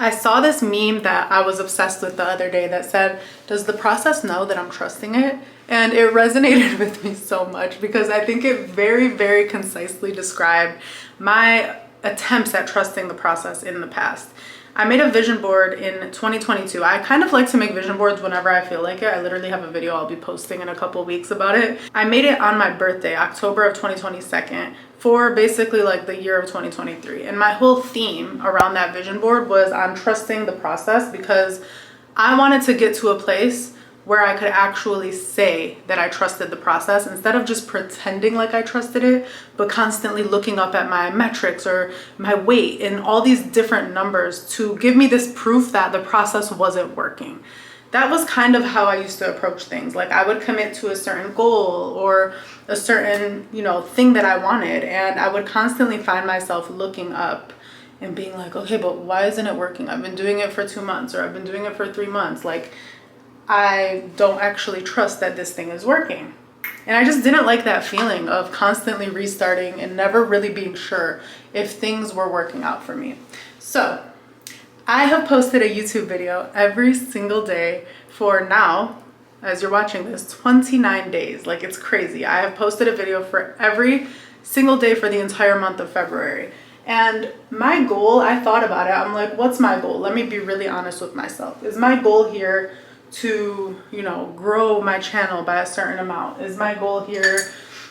I saw this meme that I was obsessed with the other day that said, does the process know that I'm trusting it? And it resonated with me so much because I think it very, very concisely described my attempts at trusting the process in the past. I made a vision board in 2022. I kind of like to make vision boards whenever I feel like it. I literally have a video I'll be posting in a couple weeks about it. I made it on my birthday, October of 2022, for basically like the year of 2023. And my whole theme around that vision board was on trusting the process because I wanted to get to a place where I could actually say that I trusted the process instead of just pretending like I trusted it, but constantly looking up at my metrics or my weight and all these different numbers to give me this proof that the process wasn't working. That was kind of how I used to approach things. Like I would commit to a certain goal or a certain, thing that I wanted, and I would constantly find myself looking up and being like, okay, but why isn't it working? I've been doing it for 2 months, or I've been doing it for 3 months. Like, I don't actually trust that this thing is working. And I just didn't like that feeling of constantly restarting and never really being sure if things were working out for me. So I have posted a YouTube video every single day for now, as you're watching this, 29 days. Like, it's crazy. I have posted a video for every single day for the entire month of February. And my goal, I thought about it. I'm like, what's my goal? Let me be really honest with myself. Is my goal here to, grow my channel by a certain amount? Is my goal here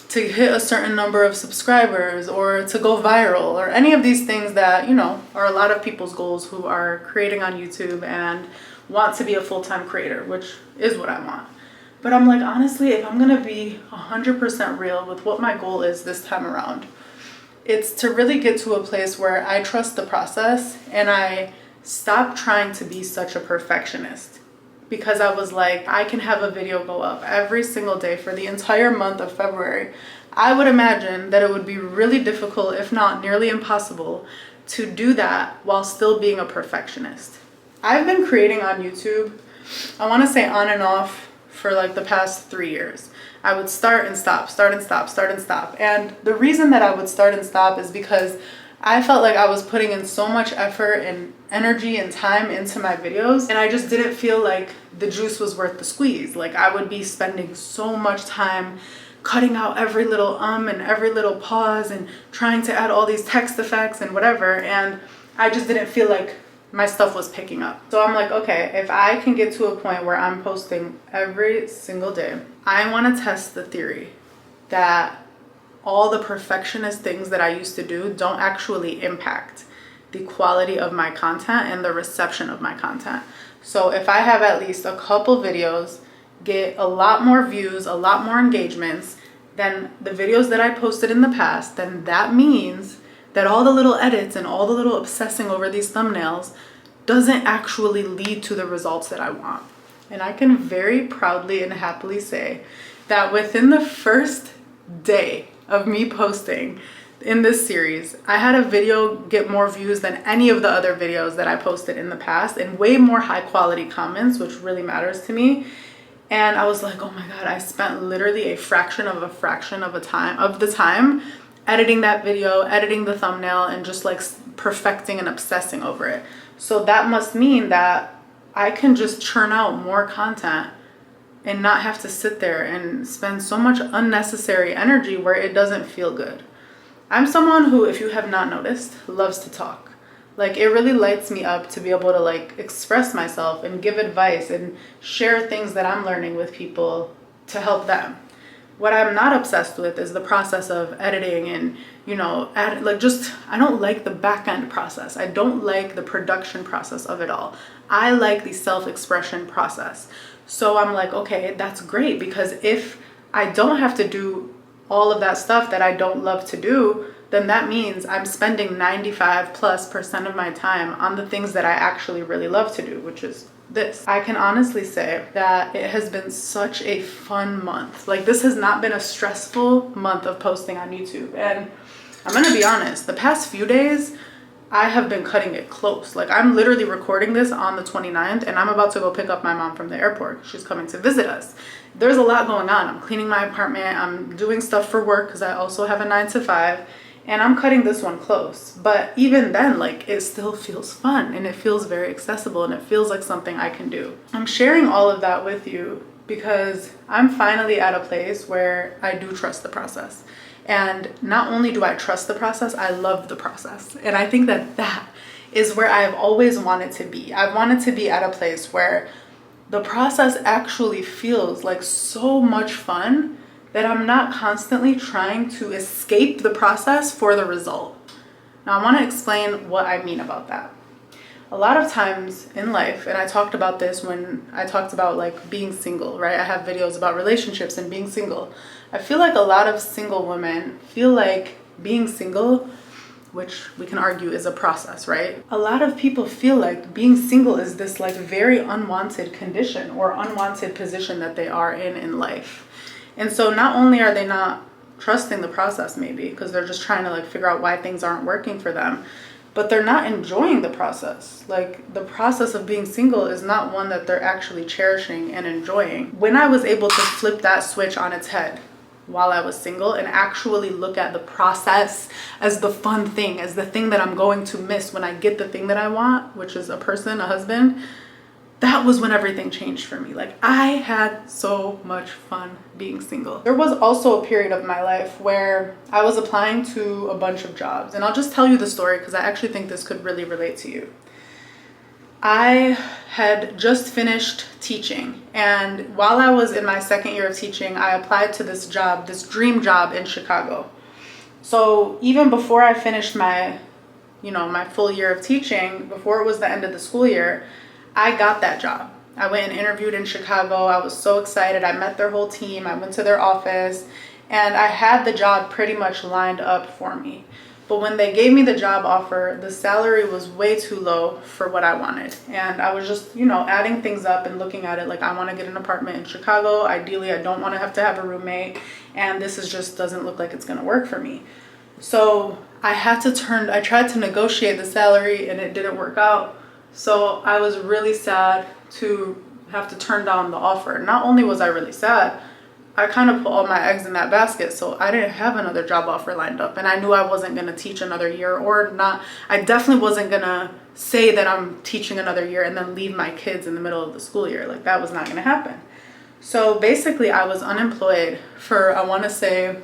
to hit a certain number of subscribers or to go viral or any of these things that, are a lot of people's goals who are creating on YouTube and want to be a full-time creator, which is what I want. But I'm like, honestly, if I'm going to be 100% real with what my goal is this time around, it's to really get to a place where I trust the process and I stop trying to be such a perfectionist. Because I was like, I can have a video go up every single day for the entire month of February. I would imagine that it would be really difficult, if not nearly impossible, to do that while still being a perfectionist. I've been creating on YouTube, I want to say on and off, for like the past 3 years. I would start and stop, start and stop, start and stop. And the reason that I would start and stop is because I felt like I was putting in so much effort and energy and time into my videos, and I just didn't feel like the juice was worth the squeeze. Like, I would be spending so much time cutting out every little and every little pause and trying to add all these text effects and whatever, and I just didn't feel like my stuff was picking up. So I'm like, okay, if I can get to a point where I'm posting every single day, I want to test the theory that all the perfectionist things that I used to do don't actually impact the quality of my content and the reception of my content. So if I have at least a couple videos get a lot more views, a lot more engagements than the videos that I posted in the past, then that means that all the little edits and all the little obsessing over these thumbnails doesn't actually lead to the results that I want. And I can very proudly and happily say that within the first day of me posting in this series, I had a video get more views than any of the other videos that I posted in the past, and way more high quality comments, which really matters to me. And I was like, oh my God, I spent literally a fraction of the time editing that video, editing the thumbnail, and just like perfecting and obsessing over it. So that must mean that I can just churn out more content and not have to sit there and spend so much unnecessary energy where it doesn't feel good. I'm someone who, if you have not noticed, loves to talk. Like, it really lights me up to be able to like express myself and give advice and share things that I'm learning with people to help them. What I'm not obsessed with is the process of editing and, I don't like the back end process. I don't like the production process of it all. I like the self-expression process. So I'm like, okay, that's great, because if I don't have to do all of that stuff that I don't love to do, then that means I'm spending 95+% of my time on the things that I actually really love to do, which is this. I can honestly say that it has been such a fun month. Like, this has not been a stressful month of posting on YouTube. And I'm gonna be honest, the past few days, I have been cutting it close. Like, I'm literally recording this on the 29th, and I'm about to go pick up my mom from the airport. She's coming to visit us. There's a lot going on. I'm cleaning my apartment. I'm doing stuff for work because I also have a 9 to 5. and I'm cutting this one close. But even then, like, it still feels fun and it feels very accessible and it feels like something I can do. I'm sharing all of that with you because I'm finally at a place where I do trust the process. And not only do I trust the process, I love the process. And I think that that is where I've always wanted to be. I've wanted to be at a place where the process actually feels like so much fun that I'm not constantly trying to escape the process for the result. Now, I want to explain what I mean about that. A lot of times in life, and I talked about this when I talked about like being single, right? I have videos about relationships and being single. I feel like a lot of single women feel like being single, which we can argue is a process, right? A lot of people feel like being single is this like very unwanted condition or unwanted position that they are in life. And so not only are they not trusting the process, maybe because they're just trying to like figure out why things aren't working for them, but they're not enjoying the process. Like, the process of being single is not one that they're actually cherishing and enjoying. When I was able to flip that switch on its head while I was single and actually look at the process as the fun thing, as the thing that I'm going to miss when I get the thing that I want, which is a person, a husband, that was when everything changed for me. Like, I had so much fun being single. There was also a period of my life where I was applying to a bunch of jobs, and I'll just tell you the story because I actually think this could really relate to you. I had just finished teaching, and while I was in my second year of teaching, I applied to this job, this dream job in Chicago. So even before I finished my full year of teaching, before it was the end of the school year, I got that job. I went and interviewed in Chicago. I was so excited. I met their whole team. I went to their office, and I had the job pretty much lined up for me. But when they gave me the job offer, the salary was way too low for what I wanted. And I was just, adding things up and looking at it like, I want to get an apartment in Chicago. Ideally, I don't want to have a roommate. And this just doesn't look like it's going to work for me. So I tried to negotiate the salary and it didn't work out. So I was really sad to have to turn down the offer. Not only was I really sad, I kind of put all my eggs in that basket. So I didn't have another job offer lined up. And I knew I wasn't going to teach another year or not. I definitely wasn't going to say that I'm teaching another year and then leave my kids in the middle of the school year. Like, that was not going to happen. So basically I was unemployed for, I want to say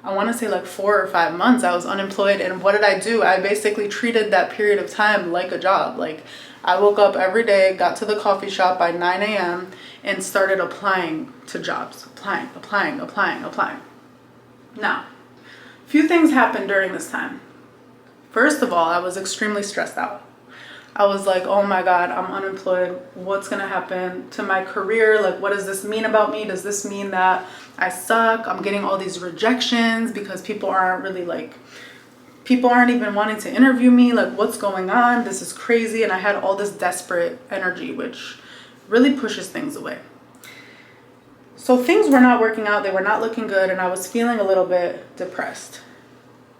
like 4 or 5 months. I was unemployed. And what did I do? I basically treated that period of time like a job. Like, I woke up every day, got to the coffee shop by 9 a.m. and started applying to jobs. Applying. Now, a few things happened during this time. First of all, I was extremely stressed out. I was like, oh my God, I'm unemployed. What's gonna happen to my career? Like, what does this mean about me? Does this mean that I suck? I'm getting all these rejections because people aren't even wanting to interview me. Like, what's going on? This is crazy. And I had all this desperate energy, which really pushes things away. So things were not working out. They were not looking good. And I was feeling a little bit depressed.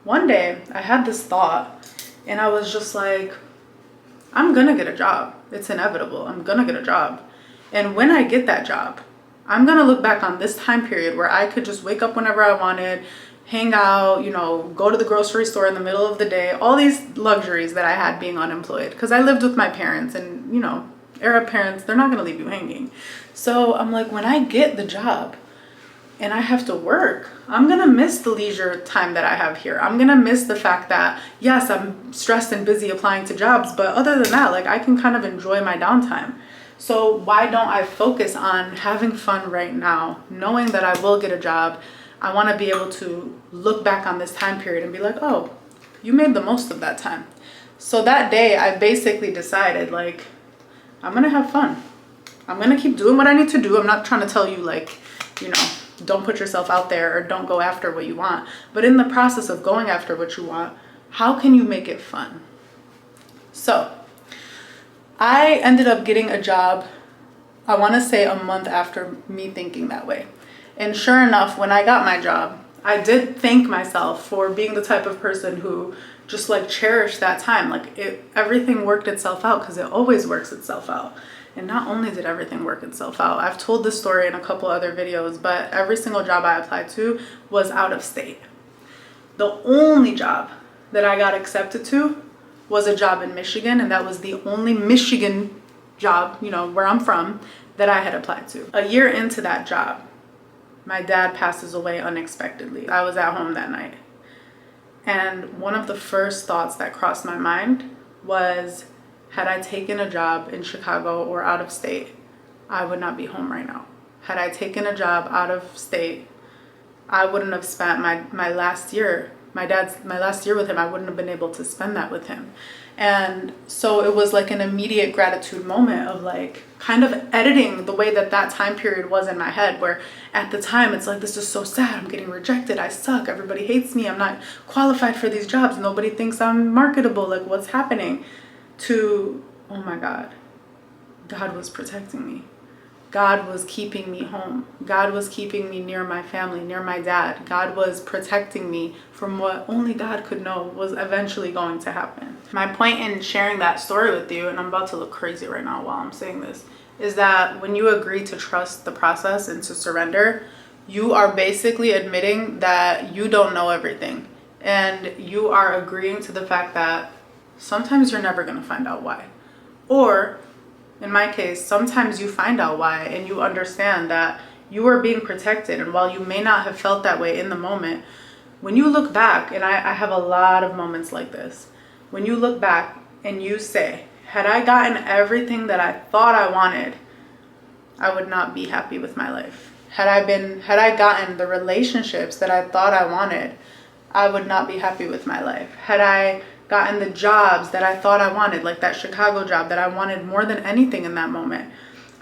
One day I had this thought and I was just like, I'm gonna get a job. It's inevitable. I'm gonna get a job. And when I get that job, I'm gonna look back on this time period where I could just wake up whenever I wanted, hang out, go to the grocery store in the middle of the day, all these luxuries that I had being unemployed. Because I lived with my parents and, Arab parents, they're not gonna leave you hanging. So I'm like, when I get the job and I have to work, I'm gonna miss the leisure time that I have here. I'm gonna miss the fact that, yes, I'm stressed and busy applying to jobs, but other than that, like, I can kind of enjoy my downtime. So why don't I focus on having fun right now, knowing that I will get a job? I wanna be able to look back on this time period and be like, oh, you made the most of that time. So that day, I basically decided, like, I'm gonna have fun. I'm gonna keep doing what I need to do. I'm not trying to tell you, like, don't put yourself out there or don't go after what you want. But in the process of going after what you want, how can you make it fun? So I ended up getting a job, I want to say a month after me thinking that way. And sure enough, when I got my job, I did thank myself for being the type of person who just like cherished that time. Like, everything worked itself out, because it always works itself out. And not only did everything work itself out, I've told this story in a couple other videos, but every single job I applied to was out of state. The only job that I got accepted to was a job in Michigan, and that was the only Michigan job, you know, where I'm from, that I had applied to. A year into that job, my dad passes away unexpectedly. I was at home that night. And one of the first thoughts that crossed my mind was, had I taken a job in Chicago or out of state, I would not be home right now. Had I taken a job out of state, I wouldn't have spent my last year, my last year with him, I wouldn't have been able to spend that with him. And so it was like an immediate gratitude moment of like kind of editing the way that time period was in my head, where at the time it's like, this is so sad, I'm getting rejected, I suck, everybody hates me, I'm not qualified for these jobs, nobody thinks I'm marketable, like what's happening? To, oh my God, God was protecting me. God was keeping me home. God was keeping me near my family, near my dad. God was protecting me from what only God could know was eventually going to happen. My point in sharing that story with you, and I'm about to look crazy right now while I'm saying this, is that when you agree to trust the process and to surrender, you are basically admitting that you don't know everything. And you are agreeing to the fact that sometimes you're never going to find out why. Or in my case, sometimes you find out why and you understand that you are being protected. And while you may not have felt that way in the moment, when you look back, and I have a lot of moments like this, when you look back and you say, had I gotten everything that I thought I wanted, I would not be happy with my life. Had I gotten the relationships that I thought I wanted, I would not be happy with my life. Had I gotten the jobs that I thought I wanted, like that Chicago job that I wanted more than anything in that moment,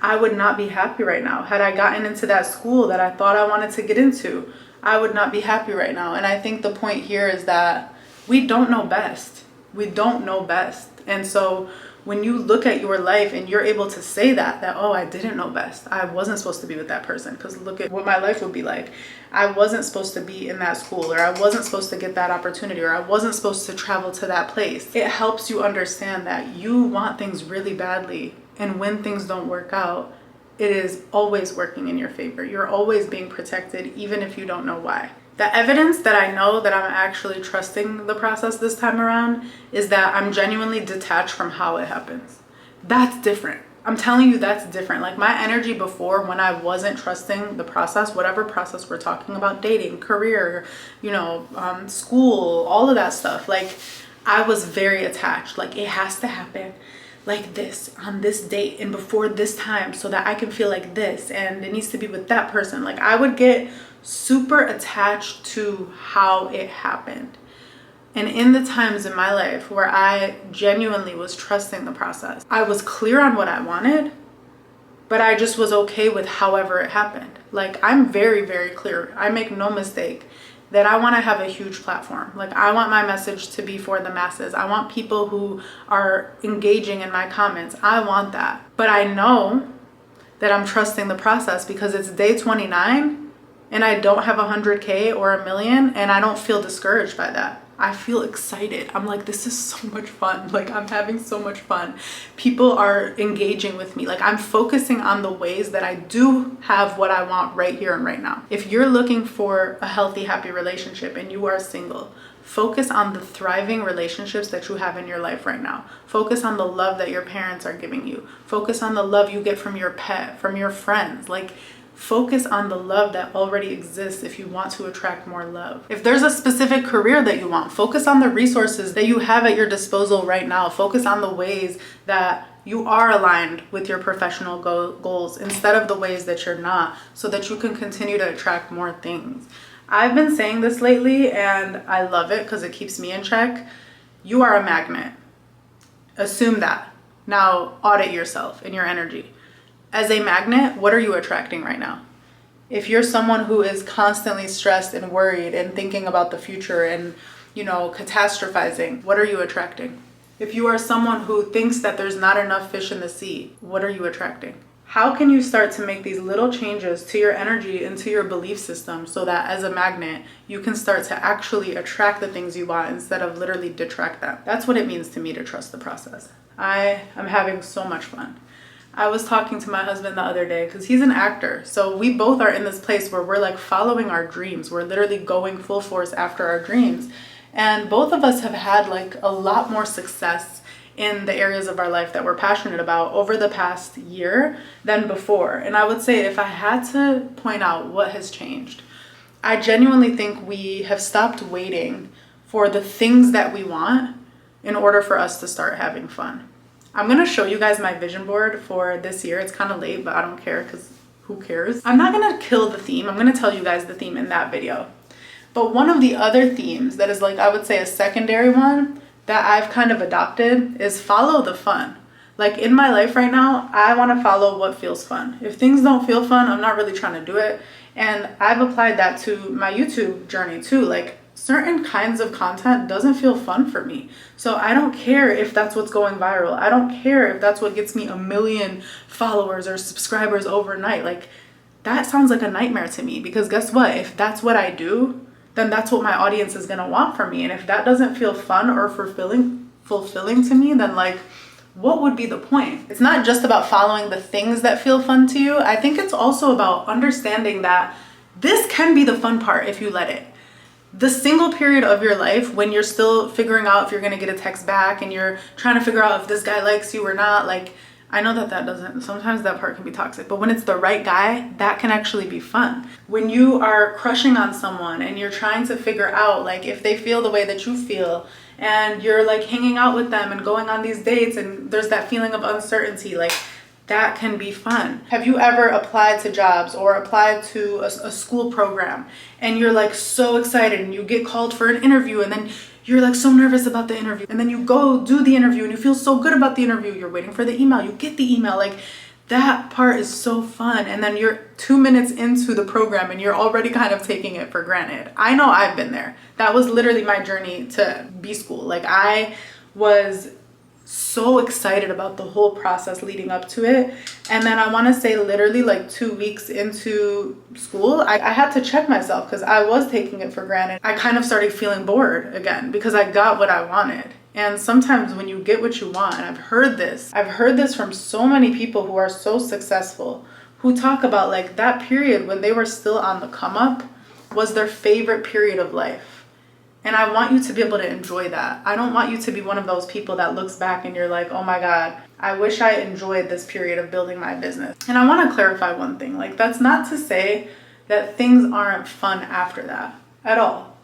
I would not be happy right now. Had I gotten into that school that I thought I wanted to get into, I would not be happy right now. And I think the point here is that we don't know best. We don't know best. And so when you look at your life and you're able to say that, oh, I didn't know best. I wasn't supposed to be with that person, because look at what my life would be like. I wasn't supposed to be in that school, or I wasn't supposed to get that opportunity, or I wasn't supposed to travel to that place. It helps you understand that you want things really badly. And when things don't work out, it is always working in your favor. You're always being protected, even if you don't know why. The evidence that I know that I'm actually trusting the process this time around is that I'm genuinely detached from how it happens. That's different. I'm telling you, that's different. Like my energy before, when I wasn't trusting the process, whatever process we're talking about, dating, career, school, all of that stuff, like I was very attached. Like it has to happen like this on this date and before this time so that I can feel like this, and it needs to be with that person. Like I would get super attached to how it happened. And in the times in my life where I genuinely was trusting the process, I was clear on what I wanted, but I just was okay with however it happened. Like I'm very, very clear. I make no mistake that I want to have a huge platform. Like I want my message to be for the masses. I want people who are engaging in my comments. I want that. But I know that I'm trusting the process because it's day 29 and I don't have 100K or 1 million, and I don't feel discouraged by that. I feel excited. I'm like, this is so much fun. Like I'm having so much fun. People are engaging with me. Like I'm focusing on the ways that I do have what I want right here and right now. If you're looking for a healthy, happy relationship and you are single, focus on the thriving relationships that you have in your life right now. Focus on the love that your parents are giving you. Focus on the love you get from your pet, from your friends. Like focus on the love that already exists if you want to attract more love. If there's a specific career that you want, focus on the resources that you have at your disposal right now. Focus on the ways that you are aligned with your professional goals instead of the ways that you're not, so that you can continue to attract more things. I've been saying this lately and I love it because it keeps me in check. You are a magnet. Assume that. Now audit yourself and your energy. As a magnet, what are you attracting right now? If you're someone who is constantly stressed and worried and thinking about the future and, catastrophizing, what are you attracting? If you are someone who thinks that there's not enough fish in the sea, what are you attracting? How can you start to make these little changes to your energy and to your belief system so that as a magnet, you can start to actually attract the things you want instead of literally detract them? That's what it means to me to trust the process. I am having so much fun. I was talking to my husband the other day because he's an actor. So we both are in this place where we're like following our dreams. We're literally going full force after our dreams. And both of us have had like a lot more success in the areas of our life that we're passionate about over the past year than before. And I would say if I had to point out what has changed, I genuinely think we have stopped waiting for the things that we want in order for us to start having fun. I'm gonna show you guys my vision board for this year. It's kind of late, but I don't care because who cares? I'm not gonna kill the theme. I'm gonna tell you guys the theme in that video. But one of the other themes that is like, I would say a secondary one that I've kind of adopted is follow the fun. Like in my life right now, I wanna follow what feels fun. If things don't feel fun, I'm not really trying to do it. And I've applied that to my YouTube journey too. Like certain kinds of content doesn't feel fun for me. So I don't care if that's what's going viral. I don't care if that's what gets me 1 million followers or subscribers overnight. Like that sounds like a nightmare to me, because guess what? If that's what I do, then that's what my audience is gonna want from me. And if that doesn't feel fun or fulfilling to me, then like, what would be the point? It's not just about following the things that feel fun to you. I think it's also about understanding that this can be the fun part if you let it. The single period of your life when you're still figuring out if you're gonna get a text back and you're trying to figure out if this guy likes you or not, like, I know that doesn't, sometimes that part can be toxic, but when it's the right guy, that can actually be fun. When you are crushing on someone and you're trying to figure out like if they feel the way that you feel, and you're like hanging out with them and going on these dates and there's that feeling of uncertainty, like that can be fun. Have you ever applied to jobs or applied to a school program and you're like so excited and you get called for an interview and then you're like so nervous about the interview and then you go do the interview and you feel so good about the interview, you're waiting for the email, you get the email, like that part is so fun. And then you're 2 minutes into the program and you're already kind of taking it for granted. I know I've been there. That was literally my journey to B school. Like I was so excited about the whole process leading up to it. And then I want to say literally like 2 weeks into school, I had to check myself because I was taking it for granted. I kind of started feeling bored again because I got what I wanted. And sometimes when you get what you want, and I've heard this from so many people who are so successful, who talk about like that period when they were still on the come up was their favorite period of life. And I want you to be able to enjoy that. I don't want you to be one of those people that looks back and you're like, oh my God, I wish I enjoyed this period of building my business. And I want to clarify one thing, like that's not to say that things aren't fun after that at all.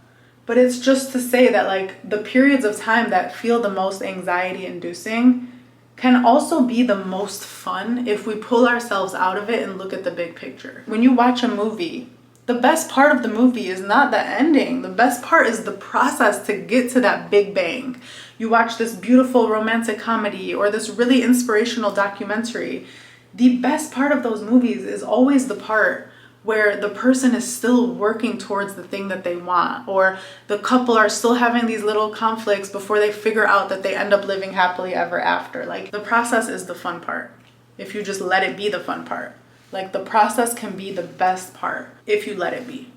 But it's just to say that like the periods of time that feel the most anxiety inducing can also be the most fun if we pull ourselves out of it and look at the big picture. When you watch a movie, the best part of the movie is not the ending. The best part is the process to get to that big bang. You watch this beautiful romantic comedy or this really inspirational documentary. The best part of those movies is always the part where the person is still working towards the thing that they want, or the couple are still having these little conflicts before they figure out that they end up living happily ever after. Like the process is the fun part if you just let it be the fun part. Like the process can be the best part if you let it be.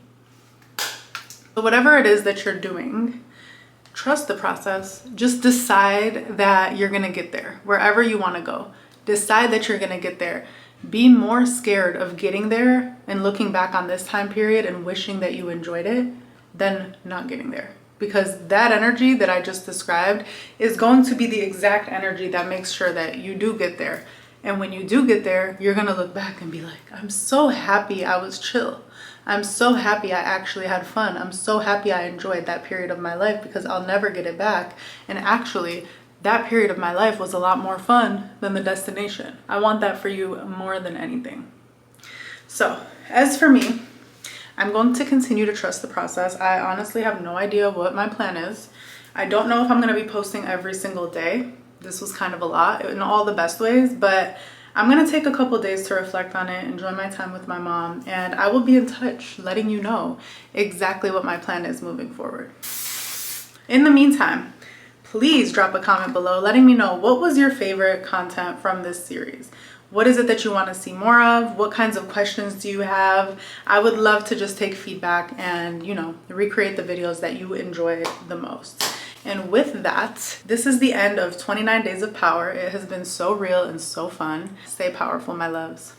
So whatever it is that you're doing, trust the process. Just decide that you're gonna get there wherever you wanna go. Decide that you're gonna get there. Be more scared of getting there and looking back on this time period and wishing that you enjoyed it than not getting there. Because that energy that I just described is going to be the exact energy that makes sure that you do get there. And when you do get there, you're gonna look back and be like, I'm so happy I was chill. I'm so happy I actually had fun. I'm so happy I enjoyed that period of my life because I'll never get it back. And actually, that period of my life was a lot more fun than the destination. I want that for you more than anything. So, as for me, I'm going to continue to trust the process. I honestly have no idea what my plan is. I don't know if I'm gonna be posting every single day. This was kind of a lot in all the best ways, but I'm gonna take a couple days to reflect on it, enjoy my time with my mom, and I will be in touch, letting you know exactly what my plan is moving forward. In the meantime, please drop a comment below letting me know what was your favorite content from this series. What is it that you want to see more of? What kinds of questions do you have? I would love to just take feedback and, recreate the videos that you enjoyed the most. And with that, this is the end of 29 Days of Power. It has been so real and so fun. Stay powerful, my loves.